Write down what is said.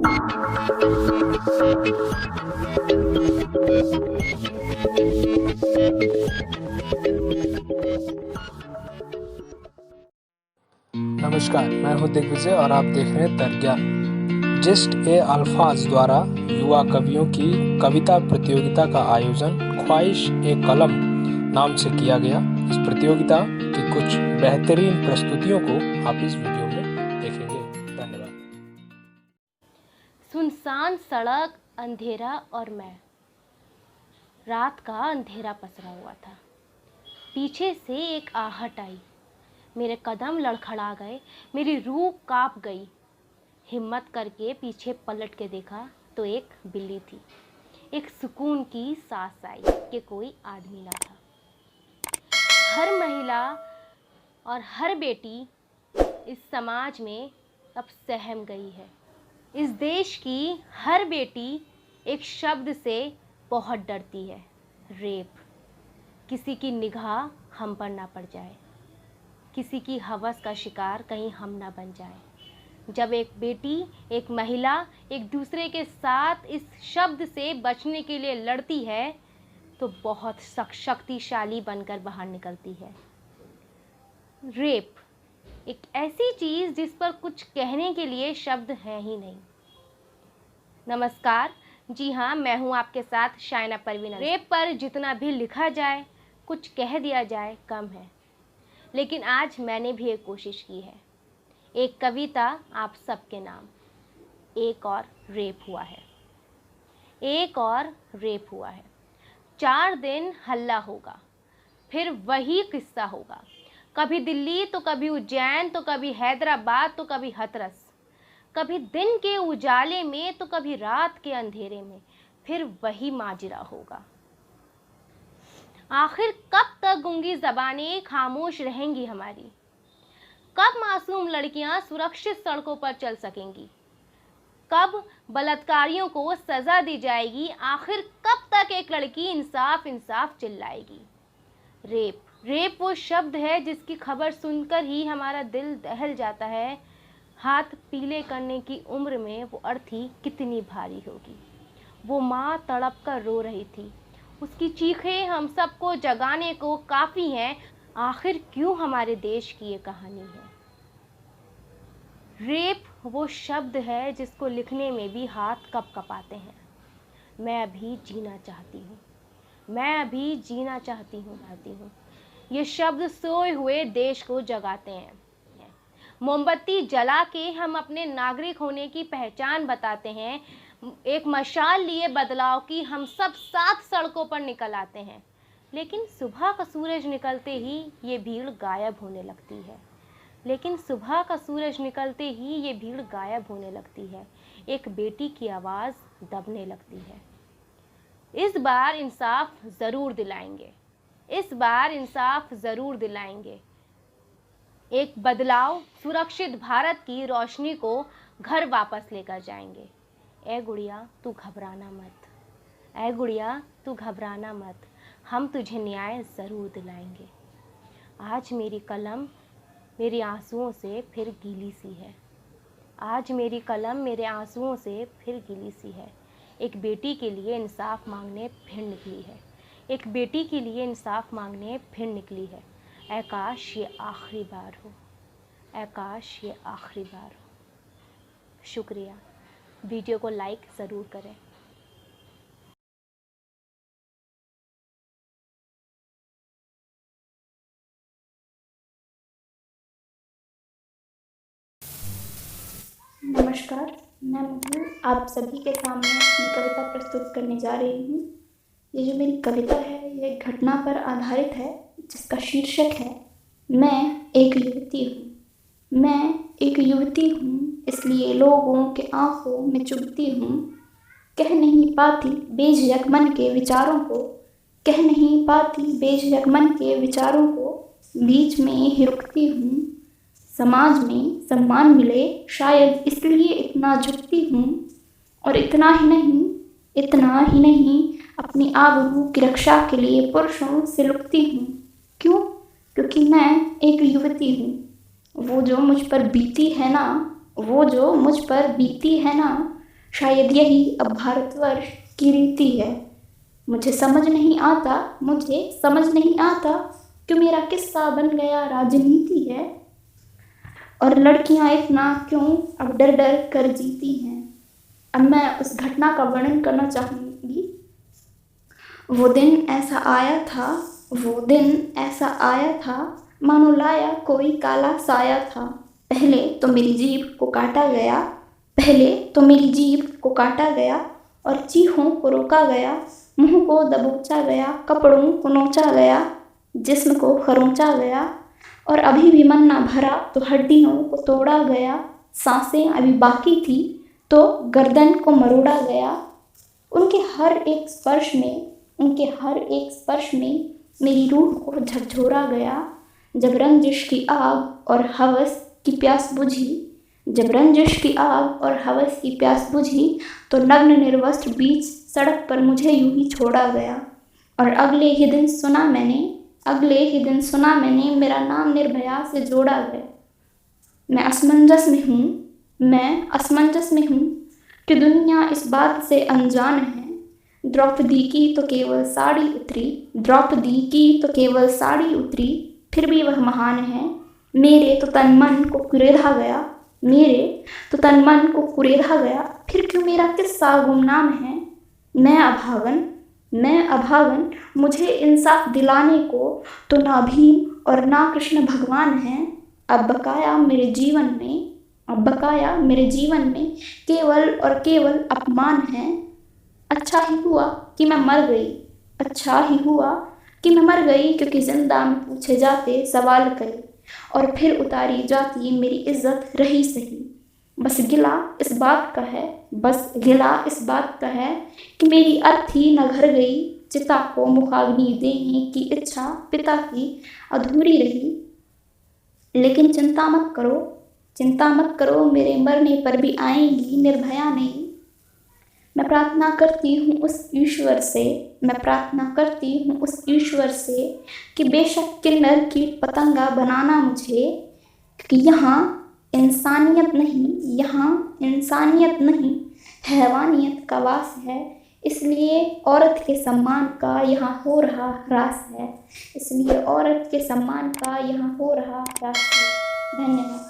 नमस्कार, मैं हूं दिग्विजय और आप देख रहे हैं तर्कज्ञान। जिस्ट ए अल्फाज द्वारा युवा कवियों की कविता प्रतियोगिता का आयोजन ख्वाहिश ए कलम नाम से किया गया। इस प्रतियोगिता की कुछ बेहतरीन प्रस्तुतियों को आप इस वीडियो में देखेंगे। धन्यवाद। सुनसान सड़क, अंधेरा और मैं। रात का अंधेरा पसरा हुआ था। पीछे से एक आहट आई, मेरे कदम लड़खड़ा गए, मेरी रूह कांप गई। हिम्मत करके पीछे पलट के देखा तो एक बिल्ली थी। एक सुकून की सांस आई कि कोई आदमी ना था। हर महिला और हर बेटी इस समाज में अब सहम गई है। इस देश की हर बेटी एक शब्द से बहुत डरती है, रेप। किसी की निगाह हम पर ना पड़ जाए, किसी की हवस का शिकार कहीं हम ना बन जाए। जब एक बेटी, एक महिला एक दूसरे के साथ इस शब्द से बचने के लिए लड़ती है तो बहुत शक्तिशाली बनकर बाहर निकलती है। रेप एक ऐसी चीज़ जिस पर कुछ कहने के लिए शब्द हैं ही नहीं। नमस्कार, जी हाँ, मैं हूँ आपके साथ शाइना परवीन। रेप पर जितना भी लिखा जाए, कुछ कह दिया जाए, कम है। लेकिन आज मैंने भी एक कोशिश की है। एक कविता आप सबके नाम। एक और रेप हुआ है, एक और रेप हुआ है। 4 दिन हल्ला होगा, फिर वही किस्सा होगा। कभी दिल्ली तो कभी उज्जैन तो कभी हैदराबाद तो कभी हथरस। कभी दिन के उजाले में तो कभी रात के अंधेरे में, फिर वही माजरा होगा। आखिर कब तक गूंगी ज़बानें खामोश रहेंगी हमारी? कब मासूम लड़कियां सुरक्षित सड़कों पर चल सकेंगी? कब बलात्कारियों को सज़ा दी जाएगी? आखिर कब तक एक लड़की इंसाफ इंसाफ चिल्लाएगी? रेप वो शब्द है जिसकी खबर सुनकर ही हमारा दिल दहल जाता है। हाथ पीले करने की उम्र में वो अर्थी कितनी भारी होगी। वो माँ तड़प कर रो रही थी, उसकी चीखें हम सबको जगाने को काफ़ी हैं। आखिर क्यों हमारे देश की ये कहानी है? रेप वो शब्द है जिसको लिखने में भी हाथ कप कपाते हैं। मैं अभी जीना चाहती हूँ, मैं अभी जीना चाहती हूँ। ये शब्द सोए हुए देश को जगाते हैं। मोमबत्ती जला के हम अपने नागरिक होने की पहचान बताते हैं। एक मशाल लिए बदलाव की हम सब साथ सड़कों पर निकल आते हैं। लेकिन सुबह का सूरज निकलते ही ये भीड़ गायब होने लगती है। एक बेटी की आवाज़ दबने लगती है। इस बार इंसाफ ज़रूर दिलाएंगे। एक बदलाव सुरक्षित भारत की रोशनी को घर वापस लेकर जाएंगे। ऐ गुड़िया तू घबराना मत, हम तुझे न्याय ज़रूर दिलाएंगे। आज मेरी कलम मेरे आंसुओं से फिर गीली सी है। एक बेटी के लिए इंसाफ मांगने फिर निकली है। ऐ काश ये आखिरी बार हो। शुक्रिया। वीडियो को लाइक ज़रूर करें। नमस्कार, मैं मधु आप सभी के सामने अपनी कविता प्रस्तुत करने जा रही हूँ। ये जो मेरी कविता है ये एक घटना पर आधारित है जिसका शीर्षक है मैं एक युवती हूँ, इसलिए लोगों के आंखों में चुभती हूँ। कह नहीं पाती बेझिझक मन के विचारों को, बीच में ही रुकती हूँ। समाज में सम्मान मिले शायद इसलिए इतना झुकती हूँ। और इतना ही नहीं अपनी आबरू की रक्षा के लिए पुरुषों से लुकती हूँ। क्यों? क्योंकि मैं एक युवती हूँ। वो जो मुझ पर बीती है ना, शायद यही अब भारतवर्ष की रीति है। मुझे समझ नहीं आता कि मेरा किस्सा बन गया राजनीति है, और लड़कियां इतना क्यों अब डर डर कर जीती हैं। अब मैं उस घटना का वर्णन करना चाहूँगी। वो दिन ऐसा आया था मानो लाया कोई काला साया था। पहले तो मेरी जीभ को काटा गया और चीखों को रोका गया, मुंह को दबोचा गया, कपड़ों को नोचा गया, जिस्म को खरोंचा गया, और अभी भी मन ना भरा तो हड्डियों को तोड़ा गया। सांसें अभी बाकी थी तो गर्दन को मरोड़ा गया। उनके हर एक स्पर्श में मेरी रूह को झकझोरा गया। जब रंजिश की आग और हवस की प्यास बुझी तो नग्न निर्वस्त्र बीच सड़क पर मुझे यूं ही छोड़ा गया। और अगले ही दिन सुना मैंने मेरा नाम निर्भया से जोड़ा गया। मैं असमंजस में हूँ कि दुनिया इस बात से अनजान है। द्रौपदी की तो केवल साड़ी उतरी, फिर भी वह महान है। मेरे तो तन मन को कुरेदा गया, फिर क्यों मेरा किस्सा गुमनाम है। मैं अभागन, मुझे इंसाफ दिलाने को तो ना भीम और ना कृष्ण भगवान हैं। अब बकाया मेरे जीवन में केवल और केवल अपमान है। अच्छा ही हुआ कि मैं मर गई, क्योंकि जिंदा में पूछे जाते सवाल कई, और फिर उतारी जाती मेरी इज्जत रही सही। बस गिला इस बात का है कि मेरी अर्थी न घर गई। चिता को मुखाग्नि देने की इच्छा पिता की अधूरी रही। लेकिन चिंता मत करो, मेरे मरने पर भी आएंगी निर्भया नहीं। मैं प्रार्थना करती हूँ उस ईश्वर से कि बेशक किन्नर कीट पतंगा बनाना मुझे, कि यहाँ इंसानियत नहीं हैवानियत का वास है। इसलिए औरत के सम्मान का यहाँ हो रहा ह्रास है। धन्यवाद।